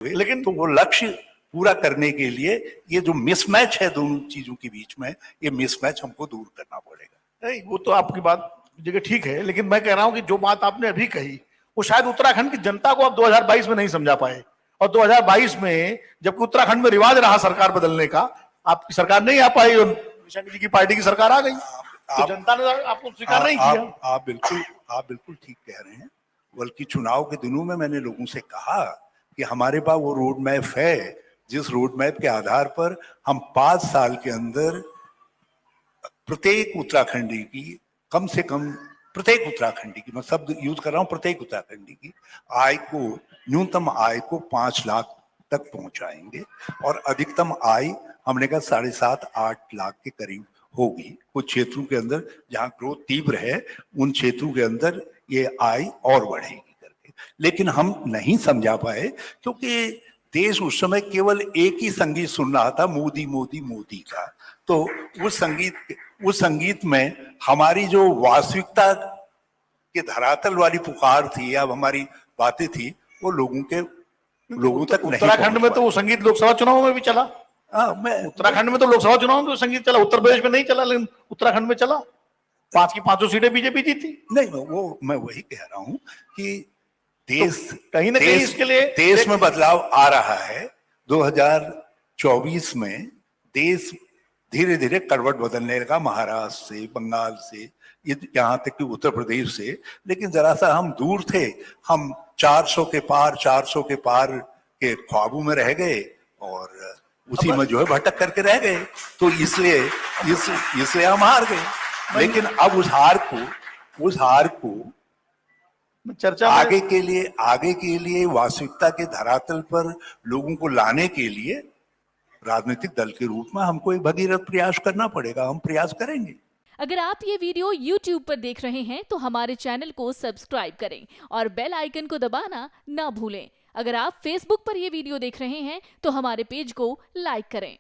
लेकिन तो वो लक्ष्य पूरा करने के लिए ये जो मिसमैच है दोनों चीजों के बीच में, ये मिसमैच हमको दूर करना पड़ेगा। नहीं, वो तो आपकी बात जगह ठीक है, लेकिन मैं कह रहा हूं कि जो बात आपने अभी कही वो शायद उत्तराखंड की जनता को आप 2022 में नहीं समझा पाए, और 2022 में जबकि उत्तराखंड में रिवाज रहा सरकार बदलने का, आपकी सरकार नहीं आ पाई और निशंक जी की पार्टी की सरकार आ गई, तो जनता ने आपको स्वीकार नहीं किया। आप बिल्कुल ठीक कह रहे हैं। बल्कि चुनाव के दिनों में मैंने लोगों से कहा कि हमारे पास वो रोड मैप है, जिस रोड मैप के आधार पर हम 5 साल के अंदर प्रत्येक उत्तराखंडी की, कम से कम प्रत्येक उत्तराखंडी की, मैं शब्द यूज कर रहा हूं, प्रत्येक उत्तराखंडी की आय को, न्यूनतम आय को 5 लाख तक पहुंचाएंगे, और अधिकतम आय हमने कहा 7.5-8 लाख के करीब होगी। कुछ क्षेत्रों के अंदर जहां ग्रोथ तीव्र है, उन क्षेत्रों के अंदर ये आय और बढ़ेगी करके। लेकिन हम नहीं समझा पाए, क्योंकि देश उस समय केवल एक ही संगीत सुन रहा था, मोदी मोदी मोदी का। तो उस संगीत में हमारी जो वास्तविकता के धरातल वाली पुकार थी, अब हमारी बातें थी, वो लोगों तक नहीं। उत्तराखंड में तो वो संगीत लोकसभा चुनाव में भी चला। उत्तराखंड में तो लोकसभा चुनाव में संगीत चला, उत्तर प्रदेश में नहीं चला, लेकिन उत्तराखंड में चला। 5 की 5 सीटें बीजेपी जीती। नहीं, वो मैं वही कह रहा हूं कि देश तो कहीं ना कहीं इसके लिए देश में बदलाव आ रहा है। 2024 में देश धीरे धीरे करवट बदलने लगा, महाराष्ट्र से, बंगाल से, यहाँ तक कि उत्तर प्रदेश से। लेकिन जरा सा हम दूर थे, हम 400 के पार के ख्वाबों में रह गए, और उसी में जो है भटक करके रह गए। तो इसलिए हम हार गए। लेकिन अब उस हार को चर्चा आगे के लिए वास्तविकता के धरातल पर लोगों को लाने के लिए राजनीतिक दल के रूप में हमको एक भगीरथ प्रयास करना पड़ेगा। हम प्रयास करेंगे। अगर आप ये वीडियो YouTube पर देख रहे हैं तो हमारे चैनल को सब्सक्राइब करें और बेल आइकन को दबाना ना भूलें। अगर आप Facebook पर ये वीडियो देख रहे हैं तो हमारे पेज को लाइक करें।